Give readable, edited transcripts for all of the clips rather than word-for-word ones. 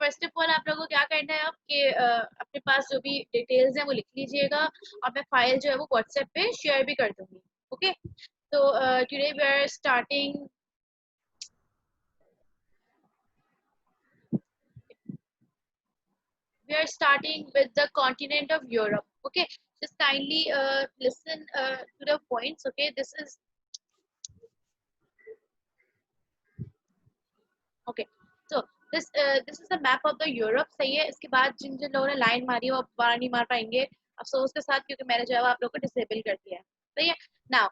First of all आप लोगों को क्या करना है अब कि अपने पास जो भी डिटेल्स हैं वो लिख लीजिएगा और मैं फाइल जो है वो व्हाट्सएप पे शेयर भी कर दूंगी। ओके, तो today we are starting with the continent of Europe. Okay, just kindly listen to the points. Okay, this is okay. So this is the map of the Europe. सही है। इसके बाद जिन जिन लोगों ने लाइन मारी है वो दोबारा नहीं मार पाएंगे अफसोस के साथ, क्योंकि मैंने जो है वो आप लोग को डिसेबल कर दिया है। सही है। नाउ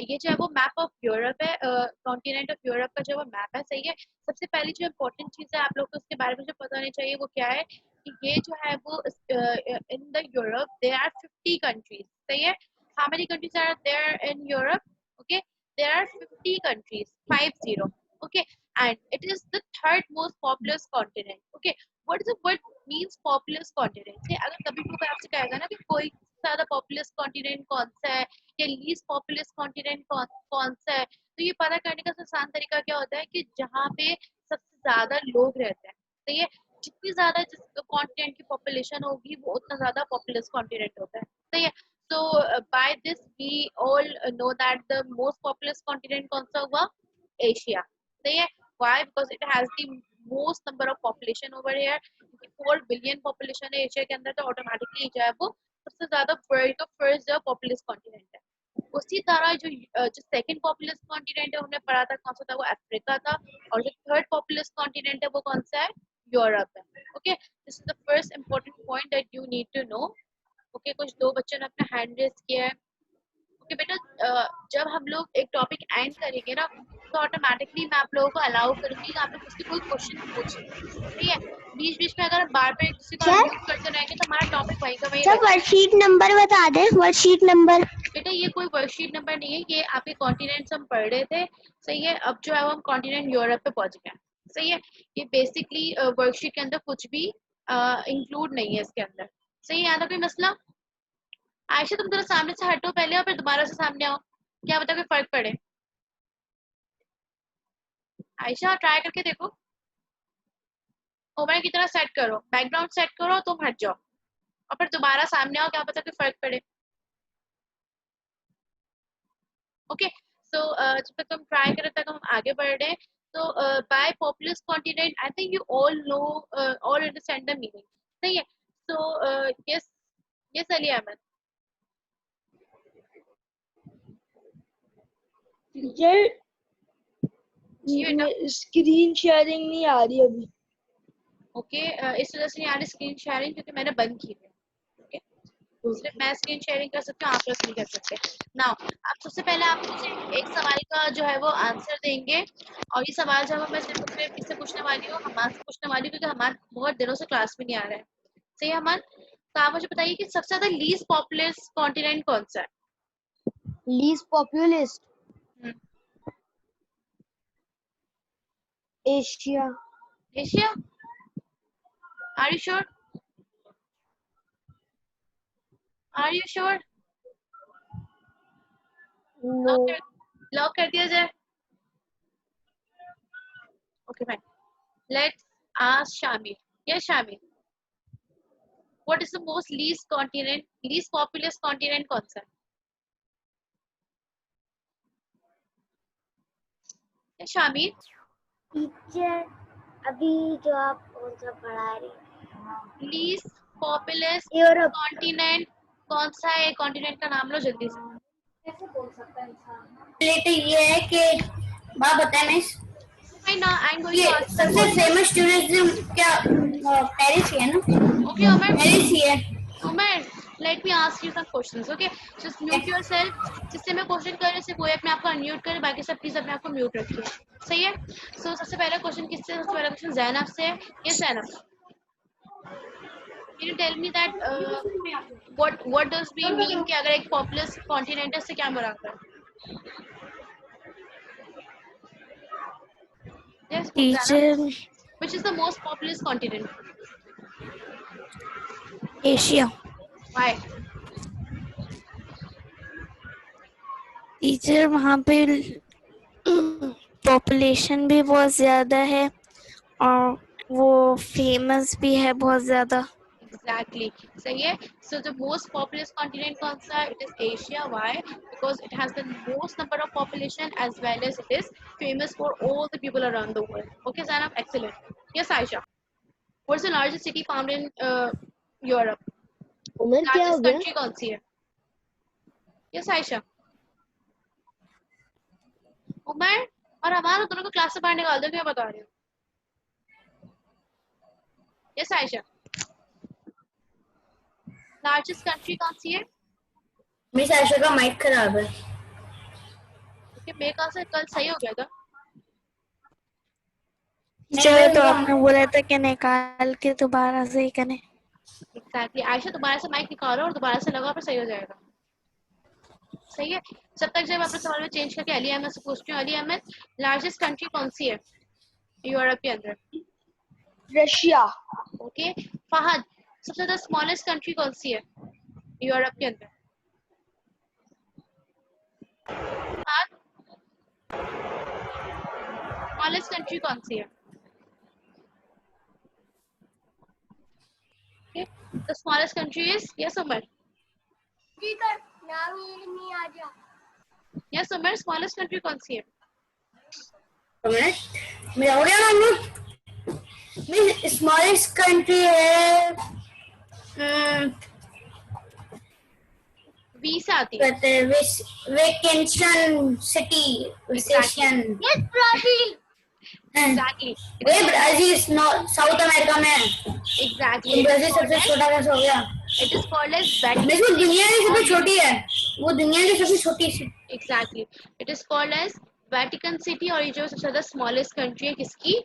ये जो है वो मैप ऑफ यूरोप है, कॉन्टिनेंट ऑफ यूरोप का जो वो मैप है। सही है। सबसे पहली जो इम्पोर्टेंट चीज़ है आप लोग को उसके बारे में जो पता होनी चाहिए वो क्या है कि ये जो है वो in the Europe there are 50 countries. सही है। How many countries are there in Europe? Okay, there are 50 countries, 50। Okay, and it is the third most populous continent. Okay, what is the what means populous continent? से अगर कभी कोई आपसे कहेगा ना कि कोई ज्यादा populous continent कौन सा है या least populous continent कौन सा है, तो ये पता करने का आसान तरीका क्या होता है कि जहाँ पे सबसे ज्यादा लोग रहते हैं। तो ये जितनी ज्यादा जिस कॉन्टिनेंट की पॉपुलेशन होगी वो उतना ज्यादा पॉपुलस कॉन्टिनेंट होता है। सही है। so by this we all know that the most populous continent कौन सा हुआ? एशिया। सही है। why? because it has the most number of population over here। 4 billion population है एशिया के अंदर, तो ऑटोमेटिकली जो है वो सबसे ज्यादा वर्ल्ड का फर्स्ट जो पॉपुलस कॉन्टिनेंट है। उसी तरह जो सेकंड पॉपुलस कॉन्टिनेंट है हमने पढ़ा था कौन सा था, वो अफ्रीका था। और जो थर्ड पॉपुलस कॉन्टिनेंट है वो कौन सा है? यूरोप है। Okay, this is the first important point that you need to know. Okay, कुछ दो बच्चों ने अपना हैंड रेज किया है। ओके बेटा, जब हम लोग एक टॉपिक एंड करेंगे ना तो ऑटोमेटिकली मैं आप लोगों को अलाउ करूंगी कि आप लोग मुझसे कोई क्वेश्चन पूछ लें। ठीक है। बीच बीच में अगर बार बार किसी को अनम्यूट करते रहेंगे तो हमारा टॉपिक वहीं का वहीं रहेगा। वर्कशीट नंबर बता दें, वर्कशीट नंबर। बेटा ये कोई वर्कशीट नंबर नहीं है, ये आपके कॉन्टिनेंट्स हम पढ़ रहे थे। सही है। अब जो है वो हम कॉन्टिनेंट यूरोप पे पहुंच गए। सही है। ये बेसिकली वर्कशीट के अंदर कुछ भी इंक्लूड नहीं है इसके अंदर। सही है। यहाँ कोई मसला? आयशा तुम जरा सामने से हटो पहले और फिर दोबारा से सामने आओ, क्या पता कोई फर्क पड़े। आयशा ट्राई करके देखो, ओवर की तरह सेट करो, बैकग्राउंड सेट करो, तुम हट जाओ और फिर दोबारा सामने आओ, क्या पता कोई फर्क पड़े। ओके, सो जब तक तुम ट्राई करे तक हम आगे बढ़ रहे हैं। तो by populous continent I think you all know, all understand the meaning. सही है। So yes, yes Ali Ahmad. Teacher screen sharing नहीं आ रही अभी। ओके, इस वजह से नहीं आ रही स्क्रीन शेयरिंग क्योंकि मैंने बंद की है। ओके, सिर्फ मैं स्क्रीन शेयरिंग कर सकती हूँ, आप लोग नहीं कर सकते। नाउ आप सबसे पहले आप मुझे एक सवाल का जो है वो आंसर देंगे और ये सवाल जो है मैं सिर्फ किससे पूछने वाली हूँ, हमाद से पूछने वाली हूँ, क्योंकि हमाद बहुत दिनों से क्लास में नहीं आ रहा है। सही है हमाद? तो आप मुझे बताइए कि सबसे ज्यादा लीस्ट पॉपुलस कॉन्टिनेंट कौन सा है? Least populous Asia. Asia? Are you sure? Are you sure? No. Lock कर दिया जाए? Okay fine, let's ask Shamir. Yes Shamir, what is the most least continent, least populous continent कौन सा है? शामिर टीचर अभी जो आप कौन सा पढ़ा रही? Least populace Europe. कॉन्टिनेंट कौन सा है? कॉन्टिनेंट का नाम लो जल्दी से। कैसे बोल सकता है इंसान? तो ये है कि बात बताए miss, Fine, now I'm going ये to ask the सबसे question. फेमस टूरिज्म क्या पेरिस ही है ना? Okay, Umar. पेरिस ही है। Umar, let me ask you some questions. Okay, just mute yourself. जिससे मैं क्वेश्चन कर रही हूँ सिर्फ वो अपने आप को अनम्यूट करे, बाकी सब प्लीज अपने आप को म्यूट रखिए। सही है। सो सबसे पहला क्वेश्चन किससे? सबसे पहला क्वेश्चन जैनब से है। ये Zainab, can you tell me that what does we mean कि अगर एक पॉपुलस कॉन्टिनेंट है इससे क्या मुराद है? Yes, teacher which is the most populous continent? Asia. Why? Teacher वहाँ पे पॉपुलेशन भी बहुत ज्यादा है और वो फेमस भी है बहुत ज्यादा। Exactly. सही है. So the most populous continent कौन सा है? It is Asia. Why? Because it has the most number of population as well as it is famous for all the people around the world. Okay, Zainab, excellent. Yes, Aisha. What's the largest city found in Europe? Umar क्या हो Largest गया? country कौन सी है? Yes, Aisha. Umar और हमारा दोनों को क्लास से बाहर निकाल दो, क्या बता रही हूँ? Yes, Aisha. Largest country कौन सी है? मिस आयशा का माइक खराब है। Okay, मेरे कहा से कल सही हो गया था. टीचर तो आपने बोला था कि निकाल के दोबारा से ही करें। Exactly. आयशा दोबारा से माइक निकालो और दोबारा से लगाओ, फिर सही हो जाएगा. सही है. जब तक जब अपने सवाल में चेंज करके अली अहमद से पूछती हूँ. अली अहमद, लार्जेस्ट कंट्री कौन सी है यूरोप के अंदर? रशिया। ओके. फहद, सबसे ज्यादा स्मॉलेस्ट कंट्री कौन सी है यूरोप के अंदर? फहद, स्मॉलेस्ट कंट्री कौन सी है? Okay. The smallest country is, yes Umar? Yes Umar, smallest country कौन सी है? मेरा हो गया ना। स्मॉलेस्ट कंट्री है वी से आती है. कहते हैं vacation city vacation. Yes Brazil. Exactly. वे ब्राजील साउथ अमेरिका में है। एग्जैक्टली. ब्राजील सबसे छोटा कैसे हो गया? इट इज कॉल्ड एज मेरे को दुनिया की सबसे छोटी है, वो दुनिया की सबसे छोटी सी। Exactly. It is called as Vatican city. और ये जो सबसे ज्यादा स्मॉलेस्ट कंट्री है किसकी?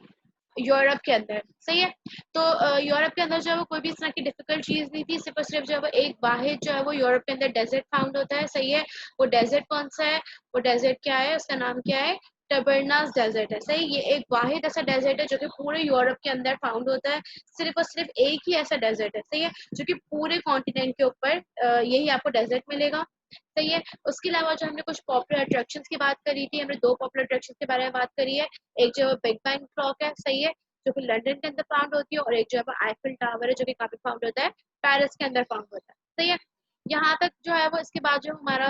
यूरोप के अंदर. सही है. तो यूरोप के अंदर जो है वो कोई भी इस तरह की डिफिकल्ट चीज नहीं थी. सिर्फ और सिर्फ जो है वो एक वाहिद जो है वो यूरोप के अंदर डेजर्ट फाउंड होता है. सही है. वो डेजर्ट कौन सा है? वो डेजर्ट क्या है? उसका नाम क्या है? टबरनास डेजर्ट है. सही. ये एक वाहिद ऐसा डेजर्ट है जो कि पूरे यूरोप के अंदर फाउंड होता है. सिर्फ और सिर्फ एक ही ऐसा डेजर्ट है. सही है. जो कि पूरे कॉन्टिनेंट के ऊपर यही आपको डेजर्ट मिलेगा. सही है. उसके अलावा जो हमने कुछ पॉपुलर अट्रैक्शंस की बात करी थी, हमने दो पॉपुलर अट्रैक्शंस के बारे में बात करी है. एक जो बिग बैंग क्लॉक है. सही है. जो कि लंदन के अंदर फाउंड होती है. और एक जो है आईफिल टावर है जो कि काफी फाउंड होता है पेरिस के अंदर फाउंड होता है. सही है. यहाँ तक जो है वो इसके बाद जो हमारा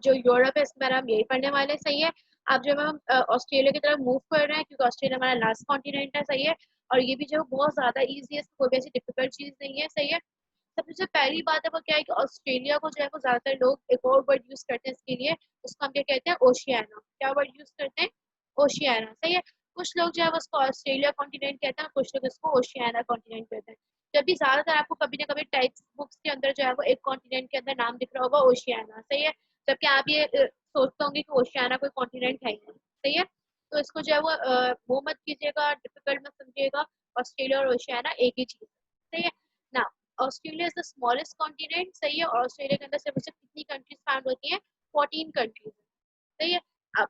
जो यूरोप है इसके बारे में हम यही पढ़ने वाले हैं. सही है. अब जो है हम ऑस्ट्रेलिया की तरफ मूव कर रहे हैं क्योंकि ऑस्ट्रेलिया हमारा लास्ट कॉन्टिनेंट है. सही है. और ये भी जो है बहुत ज्यादा ईजी है, इसमें कोई भी ऐसी डिफिकल्ट चीज नहीं है. सही है. सबसे पहली बात है वो क्या है कि ऑस्ट्रेलिया को जो है वो ज्यादातर लोग एक और वर्ड यूज करते हैं इसके लिए. उसको हम क्या कहते हैं? ओशियाना. क्या वर्ड यूज करते हैं? ओशियाना. सही है. कुछ लोग जो है वो उसको ऑस्ट्रेलिया कॉन्टिनेंट कहते हैं, कुछ लोग इसको ओशियाना कॉन्टिनेंट कहते हैं. जब भी ज्यादातर आपको कभी ना कभी टेक्स्ट बुक्स के अंदर जो है वो एक कॉन्टिनेंट के अंदर नाम दिख रहा होगा ओशियाना. सही है. जबकि आप ये सोचते होंगे कि ओशियाना कोई कॉन्टिनेंट है ही नहीं. सही है. तो इसको जो है वो मत कीजिएगा, डिफिकल्ट मत समझिएगा. ऑस्ट्रेलिया और ओशियाना एक ही चीज है. सही है ना. Australia is the smallest continent. सही है. और ऑस्ट्रेलिया के अंदर सिर्फ कितनी कंट्रीज फाउंड होती हैं? 14 कंट्रीज. सही है. अब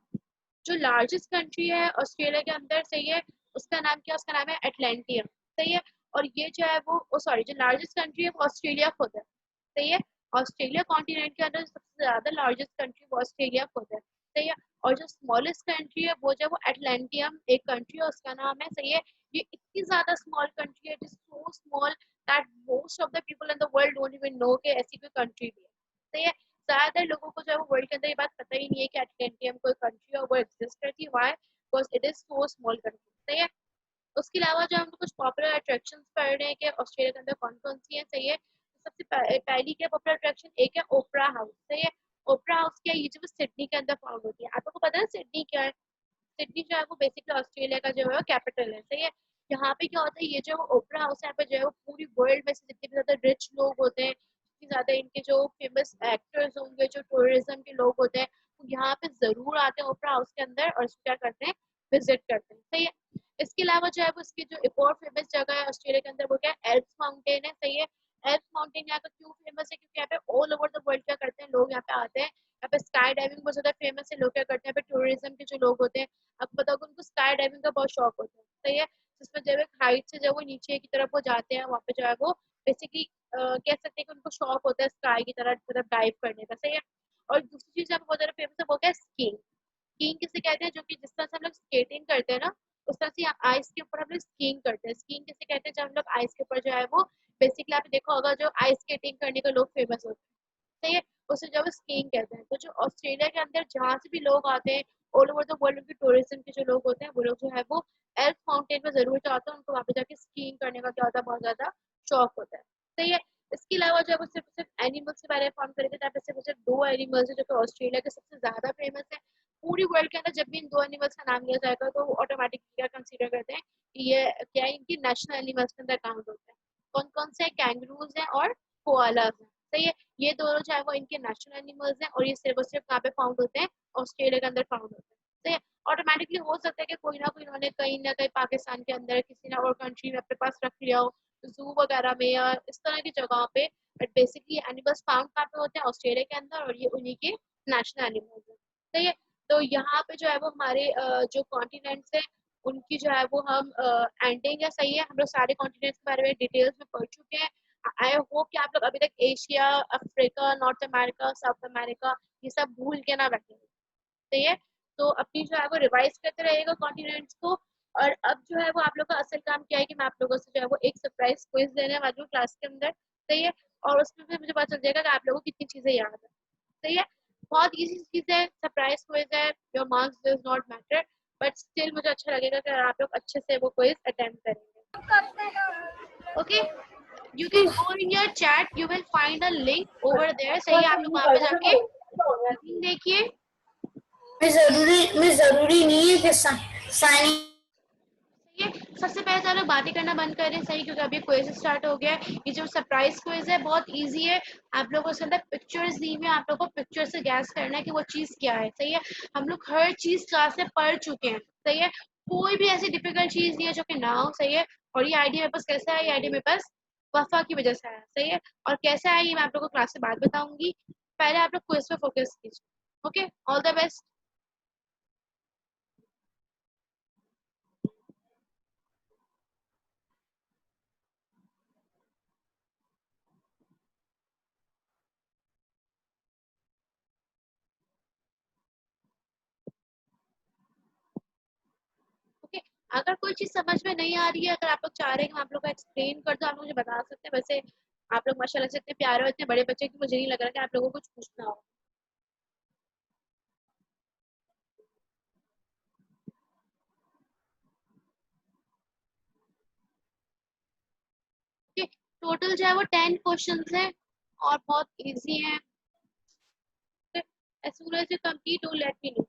जो लार्जेस्ट कंट्री है ऑस्ट्रेलिया के अंदर, सही है, उसका नाम क्या? उसका नाम है अटलांटिया. सही है. और ये जो है वो सॉरी, जो लार्जेस्ट कंट्री है वो ऑस्ट्रेलिया खुद है. सही है. ऑस्ट्रेलिया कॉन्टिनेंट के अंदर सबसे ज्यादा लार्जेस्ट कंट्री वो ऑस्ट्रेलिया खुद है. सही है. और जो स्मॉलेस्ट कंट्री है वो जो है वो अटलांटियम एक कंट्री है, उसका नाम है. सही है. ये इतनी ज्यादा स्मॉल कंट्री है, it is so small that most of the people in the world don't even know कि ऐसी कोई कंट्री भी है. सही है. ज्यादातर लोगों को जो है वो वर्ल्ड के अंदर ये बात पता ही नहीं है कि अटलांटियम कोई कंट्री है और वो एग्जिस्ट करती है. Why? Because it is so small country. सही है. उसके अलावा जो हम कुछ पॉपुलर अट्रैक्शंस पढ़ रहे हैं कि ऑस्ट्रेलिया के अंदर कौन कौन सी है. सही है. तो सबसे पहली क्या पॉपुलर अट्रैक्शन? एक है ओपरा हाउस. सही है. ओपरा हाउस क्या है? ये जो सिडनी के अंदर फाउंड होती है. आपको पता है सिडनी क्या है? सिडनी जो है वो बेसिकली ऑस्ट्रेलिया का जो है कैपिटल है. सही है. यहाँ पे क्या होता है, ये जो ओपरा हाउस है यहाँ पे जो है वो पूरी वर्ल्ड में से जितने भी ज्यादा रिच लोग होते हैं, जितनी ज्यादा इनके जो फेमस एक्टर्स होंगे, जो टूरिज्म के लोग होते हैं, वो यहाँ पे जरूर आते हैं ओपरा हाउस के अंदर और इसको क्या करते हैं? विजिट करते हैं. सही है. इसके अलावा जो है वो इसकी जो एक और फेमस जगह है ऑस्ट्रेलिया के अंदर वो क्या है? एल्प्स माउंटेन है. सही है. एल्प्स माउंटेन यहाँ का क्यों फेमस है? क्योंकि यहाँ पे ऑल ओवर द वर्ल्ड क्या करते हैं लोग यहाँ पे आते हैं. यहाँ पे स्काई डाइविंग बहुत ज्यादा फेमस है. लोग क्या करते हैं? यहाँ पे टूरिज्म के जो लोग होते हैं, आपको पता होगा उनको स्काई डाइविंग का बहुत शौक होता है. सही है. जिसमें जब एक हाइट से जब वो नीचे की तरफ वो जाते हैं, वहाँ पे जो है वो बेसिकली कह सकते हैं कि उनको शौक होता है स्काई की तरफ डाइव करने का. सही है. और दूसरी चीज यहाँ पे बहुत ज्यादा फेमस है वो क्या है? स्कीइंग. स्कीइंग किसे कहते हैं? जो कि जिस तरह से हम लोग स्केटिंग करते हैं ना, उस तरह से आइस के ऊपर हम लोग स्कीइंग करते हैं। स्कीइंग किसे कहते हैं? जब हम लोग आइस के ऊपर जो है वो बेसिकली आपने देखा होगा जो आइस स्केटिंग करने के लोग फेमस होते हैं, सही है, उसे जो है स्कीइंग कहते हैं। तो जो ऑस्ट्रेलिया के अंदर जहाँ से भी लोग आते हैं ऑल ओवर द वर्ल्ड के टूरिज्म के जो लोग होते हैं वो लोग जो है वो एल्फ माउंटेन में जरूर जाते हैं, उनको वहाँ पे जाके स्कीइंग करने का क्या होता है, बहुत ज्यादा शौक होता है, सही है। इसके अलावा जब वो सिर्फ सिर्फ एनिमल्स के बारे में फॉर्म करेंगे तो सिर्फ सिर्फ दो एनिमल्स है जो कि ऑस्ट्रेलिया के सबसे ज्यादा फेमस है। पूरी वर्ल्ड के अंदर जब भी इन दो एनिमल्स का नाम लिया जाएगा तो ऑटोमेटिकली क्या कंसीडर करते हैं कि ये क्या है, इनकी नेशनल एनिमल्स के अंदर काउंट होते हैं। कौन कौन से? कैंगरूज हैं और कोआलास हैं, सही है। ये दोनों जो है वो इनके नेशनल एनिमल्स हैं और ये सिर्फ और सिर्फ कहाँ पे फाउंड होते हैं? ऑस्ट्रेलिया के अंदर फाउंड होते हैं, सही है। ऑटोमेटिकली हो सकता है कि कोई ना कोई इन्होंने कहीं ना कहीं पाकिस्तान के अंदर किसी ना और कंट्री में अपने पास रख लिया हो, जू वगैरह में या इस तरह की जगह पे, बट बेसिकली एनिमल्स फाउंड कहाँ पे होते हैं? ऑस्ट्रेलिया के अंदर, और ये उन्हीं के नेशनल एनिमल्स हैं, सही है। तो यहाँ पे जो है वो हमारे जो कॉन्टिनेंट्स हैं उनकी जो है वो हम एंडिंग है, सही है। हम लोग सारे कॉन्टिनेंट्स के बारे में डिटेल्स में पढ़ चुके हैं। आई होप कि आप लोग अभी तक Asia, Africa, north America, south America ये सब भूल के ना बैठे, सही है। तो अपनी जो है वो रिवाइज करते रहिएगा कॉन्टिनेंट्स को। और अब जो है वो आप लोग का असल काम क्या है कि मैं आप लोगों से जो है वो एक सरप्राइज क्विज देने वाली हूँ क्लास के अंदर, सही है। और उसमें भी मुझे पता चल जाएगा कि आप लोगों को कितनी चीजें याद है, सही है। बहुत इजी चीज है, सरप्राइज क्विज है, your marks does not matter, but still मुझे अच्छा लगेगा कि आप लोग अच्छे से वो क्विज अटेम्प्ट करेंगे। Okay, you can go in your chat, you will find a link over there, सही है। आप लोग वहां पे जाके लिंक देखिए। मैं जरूरी नहीं है कि साइन। ये सबसे पहले तो लोग बातें करना बंद करें, सही, क्योंकि अभी क्विज स्टार्ट हो गया है। ये जो सरप्राइज क्विज है बहुत इजी है। आप लोगों को उसके अंदर पिक्चर्स दी हुई है, आप लोगों को पिक्चर से गैस करना है कि वो चीज क्या है, सही है। हम लोग हर चीज क्लास में पढ़ चुके हैं, सही है। कोई भी ऐसी डिफिकल्ट चीज नहीं है जो कि ना हो, सही है। और ये आइडिया मेरे पास कैसे आया? ये आइडिया मेरे पास वफा की वजह से आया, सही है। और कैसे आया ये मैं आप लोगों को क्लास के बाद बताऊंगी। पहले आप लोग क्विज पे फोकस कीजिए। Okay, all the best. Okay, अगर कोई चीज समझ में नहीं आ रही है, अगर आप लोग चाह रहे हैं कि मैं आप लोग को एक्सप्लेन कर दूं, आप मुझे बता सकते हैं। वैसे आप लोग माशाल्लाह से इतने प्यारे और इतने बड़े बच्चे कि मुझे नहीं लग रहा कि आप लोगों को कुछ पूछना हो। ओके, टोटल जो है वो 10 क्वेश्चंस हैं और बहुत इजी है। As soon as you complete, do let me know.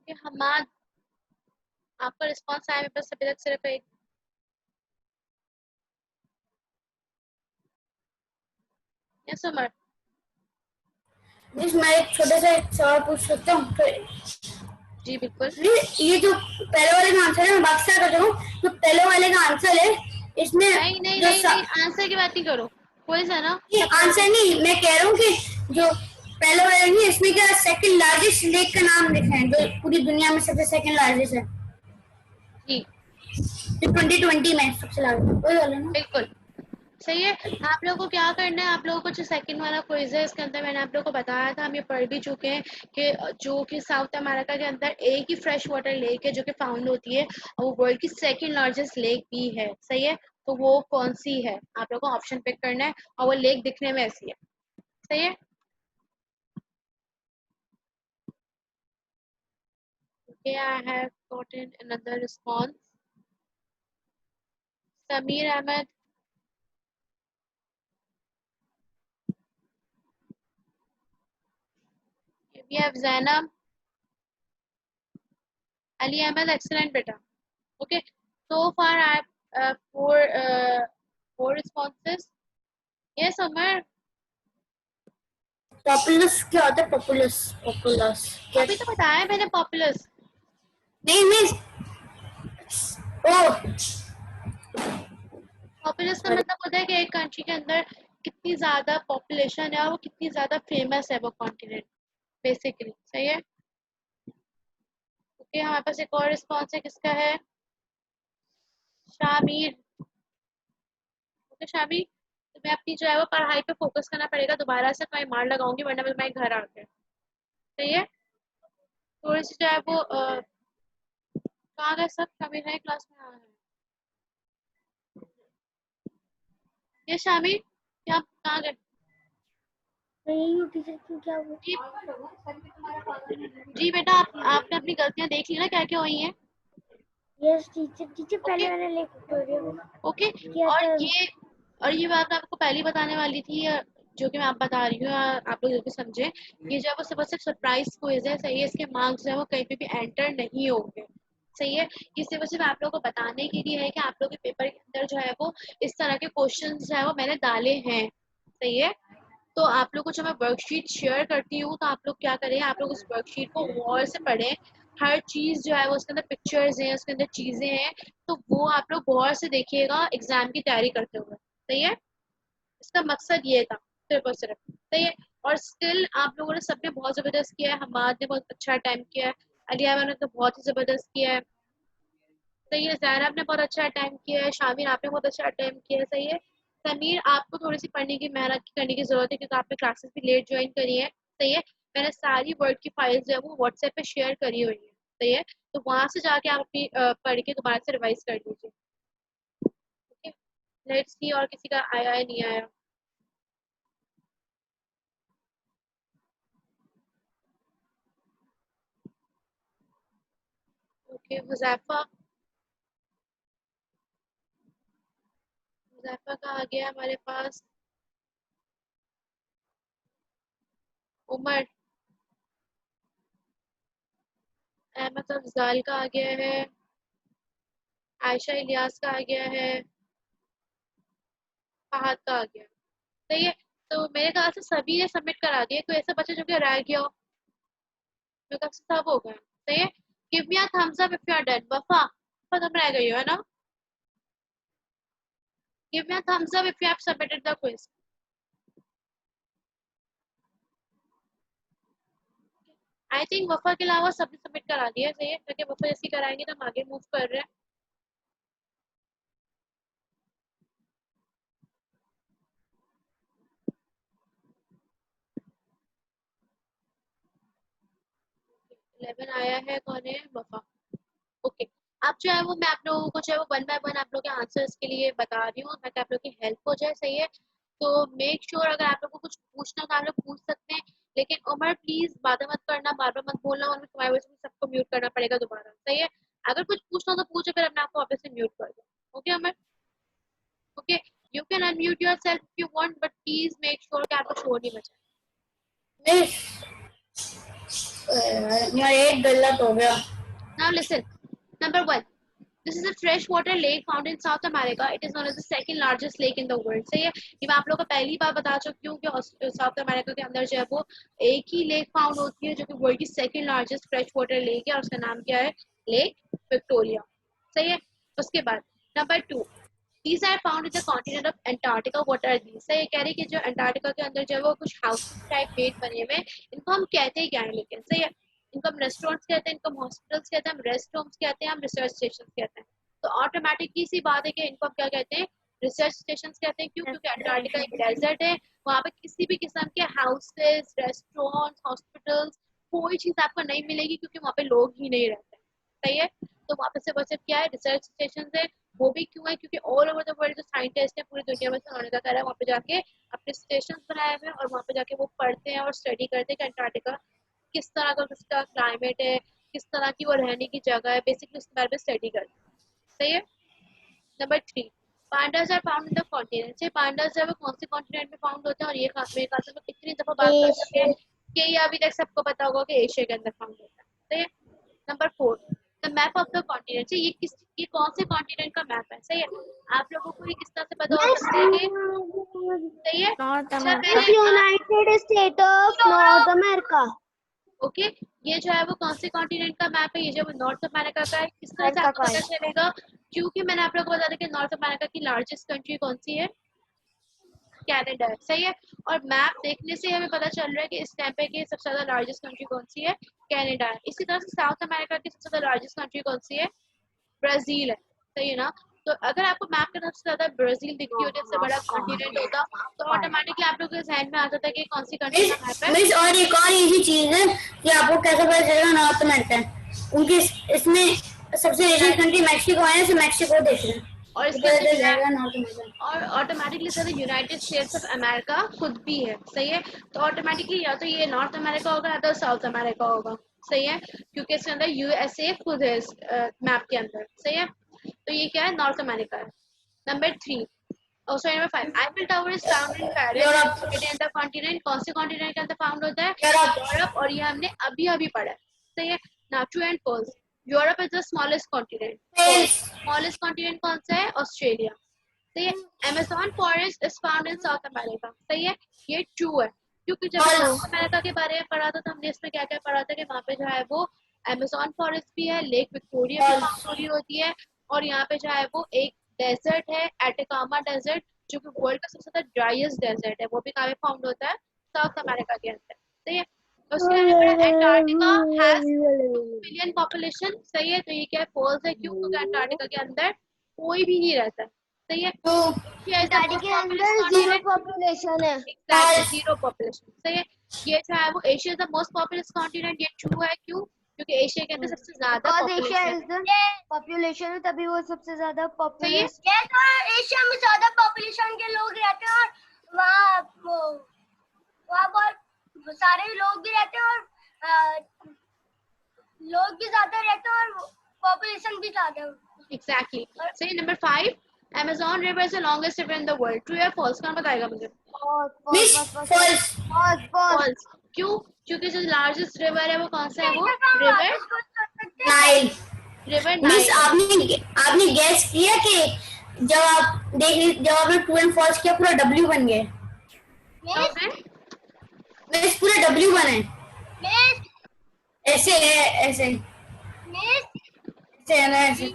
Okay Hamad, आपका रिस्पॉन्स आया मेरे पास अभी तक सिर्फ एक। यस उमर। मैं एक छोटा सा एक सवाल पूछ सकता हूँ? तो जी बिल्कुल। ये जो पहले वाले का आंसर है, मैं बात कर रहा हूँ, जो पहले वाले का आंसर है इसमें नहीं नहीं जो नहीं नहीं, आंसर की बात नहीं करो, क्विज है ना, आंसर नहीं, मैं कह रहा हूँ कि जो पहले वाले नहीं, इसमें क्या सेकंड लार्जेस्ट लेक का नाम लिखा है जो पूरी दुनिया में सबसे सेकंड लार्जेस्ट है, जी 2020 में सबसे लार्जेस्ट वही वाला ना। बिल्कुल सही है। आप लोगों को क्या करना है, आप लोगों को जो सेकंड वाला क्विज है इसके अंदर मैंने आप लोगों को बताया था, हम ये पढ़ भी चुके हैं कि जो कि साउथ अमेरिका के अंदर एक ही फ्रेश वाटर लेक है जो कि फाउंड होती है, और वो वर्ल्ड की सेकंड लार्जेस्ट लेक भी है, सही है। तो वो कौन सी है आप लोगों को ऑप्शन पिक करना है, और वो लेक दिखने में ऐसी है, सही है। Okay, I have gotten another response. Samir Ahmed. We have Zainab. Ali Ahmed, excellent beta. Okay, so far I have four responses. Yes, Amar. Populace क्या होता है? पॉपुलस पॉपुलस अभी तो बताया मैंने पॉपुलस. नहीं नहीं ओ पॉपुलस का मतलब होता है कि एक कंट्री के अंदर कितनी ज्यादा पॉपुलेशन है और वो कितनी ज्यादा फेमस है वो कॉन्टिनेंट बेसिकली. सही है. ओके, हमारे पास एक और रिस्पॉन्स है. किसका है? शामिर. ओके शामिर, तुम्हें अपनी जो है वो पढ़ाई पे फोकस करना पड़ेगा. दोबारा से मैं मार लगाऊंगी वरना मैं तुम्हारे घर आके. सही है. थोड़ी सी जो है वो कहाँ गए सब? शामिर है क्लास में? हाँ है. ये शामिर क्या कहाँ गए? टीचर क्यों क्या हुआ? जी जी बेटा, आपने अपनी गलतियां देख ली ना क्या क्या हुई हैं. यस टीचर टीचर पहले ओके मैंने लेक्चर ओके. किया और था. ये बात मैं आपको पहले ही बताने वाली थी, जो कि मैं आप बता रही हूँ, आप लोग जल्दी समझे. ये जो है वो सिर्फ सरप्राइज क्विज है. सही है. इसके मार्क्स जो है वो कहीं पे भी एंटर नहीं होंगे. सही है. ये सिर्फ आप लोगों को बताने के लिए है कि आप लोग के पेपर के अंदर जो है वो इस तरह के क्वेश्चन जो है वो मैंने डाले हैं. सही है. तो आप लोग को जब मैं वर्कशीट शेयर करती हूँ तो आप लोग क्या करें, आप लोग उस वर्कशीट को गौर से पढ़ें. हर चीज जो है वो उसके अंदर पिक्चर्स हैं, उसके अंदर चीजें हैं, तो वो आप लोग गौर से देखिएगा एग्जाम की तैयारी करते हुए. सही है. इसका मकसद ये था सिर्फ और सिर्फ. सही है. और स्टिल आप लोगों ने सबने बहुत जबरदस्त किया है. हमाद ने बहुत अच्छा अटेम्प्ट किया है. अलिया ने तो बहुत ही जबरदस्त किया है. सही है. जैनब ने बहुत अच्छा अटेम्प्ट किया है. शामिर आपने बहुत अच्छा अटेम्प्ट किया है. सही है. समीर आपको थोड़ी सी पढ़ने की मेहनत करने की जरूरत है क्योंकि आपने क्लासेस भी लेट ज्वाइन करी है. सही है. मैंने सारी वर्ड की फाइल्स जो है वो व्हाट्सएप पे शेयर करी हुई है. सही है. तो वहां से जाके आप अपनी पढ़ के दोबारा से रिवाइज कर लीजिए. ओके. लेट्स सी और किसी का आया है नहीं आया. ओके. हुजैफा. हुजैफा का आ गया हमारे पास. उमर. अहमद अफजाल का आ गया है. आयशा इलियास का आ गया है. फहद का आ गया. सही है. तो मेरे ख्याल से सभी ने सबमिट करा दिया. कोई ऐसा बच्चा जो कि रह गया हो? मेरे ख्याल से सब हो गए. सही है. Give me a thumbs up if you are done. Wafa, Wafa तुम रह गई हो है ना? Give me a thumbs up if you have submitted the quiz. I think Wafa के अलावा सबने सबमिट करा दिया. सही है. क्योंकि वफा जैसी कराएंगे तो हम आगे मूव कर रहे हैं. इलेवन आया है. कौन है? वफा. ओके. अब जो है वो मैं आप लोगों को जो है वो वन बाय वन आप लोगों के आंसर्स के लिए बता रही हूँ ताकि आप लोग की हेल्प हो जाए. सही है. तो मेक श्योर अगर आप लोग को कुछ पूछना हो तो आप लोग पूछ सकते हैं. लेकिन उमर प्लीज बातें मत करना, बार बार मत बोलना, और तुम्हारी वजह से सबको म्यूट करना पड़ेगा दोबारा. सही है. अगर कुछ पूछना हो तो पूछो, फिर मैं आपको वापस से म्यूट कर दूँ. Okay Umar. Okay. You can unmute yourself if you want, but please make sure कि आपको शोर नहीं बचा. नहीं यार एक गलत हो गया. Now listen. Number one. This is a freshwater lake found in South America. It is one of the second largest lake in the world. सही है. ये मैं आप लोगों को पहली बार बता चुकी हूँ कि साउथ अमेरिका के अंदर जो है वो एक ही लेक फाउंड होती है जो कि वर्ल्ड की second largest fresh water lake है और उसका नाम क्या है? Lake Victoria. सही है. उसके बाद number two. These are found in the continent of Antarctica. What are these? सही कह रही है कि जो अंटार्कटिका के अंदर जो है वो कुछ हाउसेस टाइप मेड बने हुए हैं. इनको हम कहते ही क्या है लेकिन? सही है. इनको हम रेस्टोरेंट्स कहते हैं, इनको हम हॉस्पिटल्स कहते हैं, हम रेस्ट होम्स कहते हैं, हम रिसर्च स्टेशन कहते हैं. तो ऑटोमेटिकली सी बात है कि इनको हम क्या कहते हैं? रिसर्च स्टेशन कहते हैं. क्यों? क्योंकि अंटार्कटिका एक डेजर्ट है. वहाँ पे किसी भी किस्म के हाउसेस, रेस्टोरेंट्स, हॉस्पिटल्स, कोई चीज आपको नहीं मिलेगी क्योंकि वहाँ पे लोग ही नहीं रहते. सही है. तो वहाँ पे सिर्फ क्या है? रिसर्च स्टेशन है. वो भी क्यों है? क्योंकि ऑल ओवर द वर्ल्ड जो साइंटिस्ट है पूरी दुनिया में से उन्होंने क्या करा है, वहाँ पे जाके अपने स्टेशन बनाए हुए हैं और वहाँ पे जाके वो पढ़ते हैं और स्टडी करते हैं कि अंटार्कटिका किस तरह का उसका क्लाइमेट है, किस तरह की वो रहने की जगह है, बेसिकली उसके बारे में स्टडी करते हैं। सही है। Number 3, pandas are found in the continent. से पांडास जो है वो कौन से कॉन्टिनेंट में फाउंड होते हैं, और ये मेरे ख्याल से हम कितनी दफा बात कर चुके हैं कि ये अभी तक सबको पता होगा कि एशिया के अंदर फाउंड होता है। सही है। Number 4, the map of the continent. ये कौन से कॉन्टिनेंट का मैप है। सही है। आप लोगों को ये किस तरह से पता हो सकता है कि सही है। नॉर्थ अच्छा अमेरिका। पहले United state of north America. Okay, ये जो है वो कौन से कॉन्टिनेंट का मैप है, ये जो नॉर्थ अमेरिका का है। किस तरह से अमेरिका आपको का पता है। चलेगा, क्योंकि मैंने आप लोगों को बता दिया कि नॉर्थ अमेरिका की लार्जेस्ट कंट्री कौन सी है, कनाडा है। सही है। और मैप देखने से हमें पता चल रहा है कि इस टाइम पे की सबसे ज्यादा लार्जेस्ट कंट्री कौन सी है, कनाडा है। इसी तरह से साउथ अमेरिका की सबसे ज्यादा लार्जेस्ट कंट्री कौन सी है, ब्राजील है। सही है ना। तो अगर आपको मैप के सबसे ज्यादा ब्राजील दिखती होती है, सबसे बड़ा कॉन्टिनेंट होता, तो ऑटोमेटिकली आप लोगों के जहन में आता था कि कौन सी कंट्री का मैप है। मिस और एक और इजी चीज है कि आपको कैसे पता चलेगा नॉर्थ अमेरिका है। उनकी इसमें सबसे एशियन कंट्री मैक्सिको है, तो मैक्सिको देख रहे हैं, और तो इसके पता चल जाएगा अंदर नॉर्थ अमेरिका। और automatically sir United states of America खुद भी है। सही है। तो ऑटोमेटिकली या तो ये नॉर्थ अमेरिका होगा या तो साउथ अमेरिका होगा। सही है। क्योंकि इसके अंदर यूएसए खुद है इस मैप के अंदर। सही है। तो ये क्या है, नॉर्थ अमेरिका है। Number 3, oh sorry, number 5, Eiffel tower is found in Paris, Europe. Located in the continent. कौन से कॉन्टिनेंट के अंदर फाउंड होता है, यूरोप। यूरोप। और ये हमने अभी अभी पढ़ा है। सही है। Now true and false. Europe is the smallest continent. False. Smallest continent कौन सा है, ऑस्ट्रेलिया। सही है। Amazon forest is found in South America. सही है। ये ट्रू है, क्योंकि जब साउथ अमेरिका के बारे में पढ़ा था तो हमने इसमें क्या क्या पढ़ा था कि वहाँ पे जो है वो अमेज़न फॉरेस्ट भी है, लेक विक्टोरिया भी फाउंड हो रही होती है, और यहाँ पे जो है वो एक डेजर्ट है, एटाकामा डेजर्ट, जो कि वर्ल्ड का सबसे ज्यादा ड्राइएस्ट डेजर्ट है, वो भी कहाँ पे फाउंड होता है, साउथ अमेरिका के अंदर। सही है। उसके आगे बढ़े, एंटार्क्टिका हैज 2 बिलियन पॉपुलेशन। सही है। तो ये क्या है, फॉल्स है। क्यों, क्योंकि अंटार्कटिका के अंदर कोई भी नहीं रहता है। सही है। तो Asia is the Antarctica most के पॉपुलस अंदर जीरो कॉन्टिनेंट। पॉपुलेशन है। Exactly, zero population. सही है। ये जो है वो Asia is the most populous continent, ये ट्रू है। क्यों, क्योंकि एशिया के अंदर सबसे ज्यादा बिकॉज एशिया पॉपुलेशन इज है। द पॉपुलेशन है, तभी वो सबसे ज्यादा सही है। पॉपुलस। ये तो एशिया में ज्यादा पॉपुलेशन के लोग रहते हैं, और वहाँ बहुत सारे लोग भी रहते हैं, और लोग भी ज्यादा रहते हैं, और पॉपुलेशन भी ज्यादा है। एग्जैक्टली। सही। Number 5, Amazon river is the longest river in the world. True या false, कौन बताएगा मुझे। Miss false. false। क्यों, क्योंकि जो लार्जेस्ट रिवर है वो कौन सा है, वो river Nile. River miss Nile है। आपने गैस किया कि जब आपने ट्रू एंड फॉल्स किया पूरा डब्ल्यू बन गया। तो फिर मिस पूरा डब्ल्यू बने। मिस ऐसे है, ऐसे मिस ऐसे है ना, ऐसे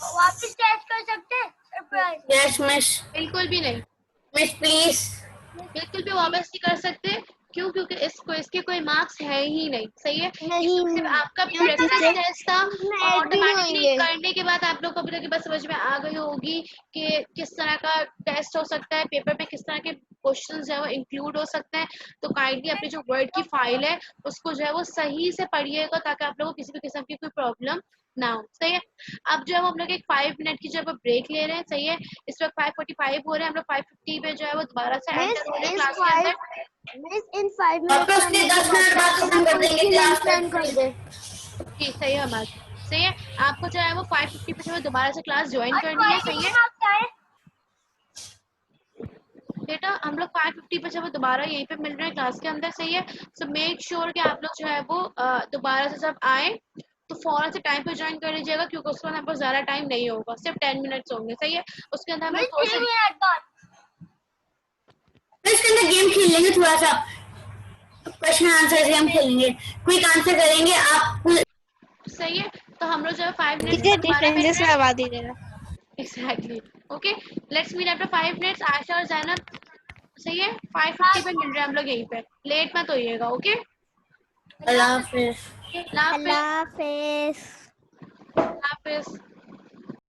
वापस टेस्ट कर सकते हैं सरप्राइज। Yes miss. बिल्कुल भी नहीं, मिस प्लीज। बिल्कुल भी वापस नहीं कर सकते। क्यों, क्योंकि इसको इसके कोई मार्क्स है ही नहीं। सही है। नहीं, ये तो सिर्फ आपका प्रैक्टिस टेस्ट था, इसमें और ऐड भी नहीं ऑटोमेटिकली होंगे। करने के बाद आप लोग को अभी तक बस समझ में आ गई होगी कि किस तरह का टेस्ट हो सकता है, पेपर में किस तरह के क्वेश्चन जो है वो इंक्लूड हो सकते हैं। तो काइंडली अपनी जो वर्ड की फाइल है उसको जो है वो सही से पढ़िएगा, ताकि आप लोगों को किसी भी किस्म की कोई प्रॉब्लम ना हो। सही है। अब जो है वो हम लोग एक 5 मिनट की जो है ब्रेक ले रहे हैं। सही है। इस वक्त 5:45 हो रहे हैं, हम लोग 5:50 पे जो है वो दोबारा से मिस एंटर हो रहे हैं इस क्लास के अंदर। मिस इन 5 और मिनट फिर करने उसके के 10 बाद मिनट बाद खत्म कर कोई देंगे सी लिंक क्लास सेंड कर दे। जी सही है बात। सही है। आपको जो है वो 5:50 पे जो है दोबारा से क्लास ज्वाइन करनी है। सही है बेटा, हम लोग 5:50 पे जब वो दोबारा यहीं पे मिल रहे हैं क्लास के अंदर। सही है। सो मेक श्योर कि आप लोग जो है वो दोबारा से जब आए तो फौरन से टाइम पे ज्वाइन कर लीजिएगा, क्योंकि उसके बाद हमको ज्यादा टाइम नहीं होगा, सिर्फ 10 मिनट्स होंगे। सही है। उसके अंदर हम लोग थोड़ा सा फिर इसके अंदर गेम खेल लेंगे, थोड़ा सा क्वेश्चन आंसर गेम खेलेंगे, क्विक आंसर करेंगे आप। सही है। तो हम लोग जो है 5 मिनट्स मुझे दोबारा मिल डिफरेंसेस रहे हैं। लगा दीजिएगा। Exactly. Okay, let's meet after 5 minutes. Asha और जैनब। सही है। 5:50 पे मिल रहे हैं हम लोग यहीं पे, लेट मत होइएगा। ओके, अल्लाह हाफिज। अल्लाह हाफिज। अल्लाह हाफिज। हाफिज।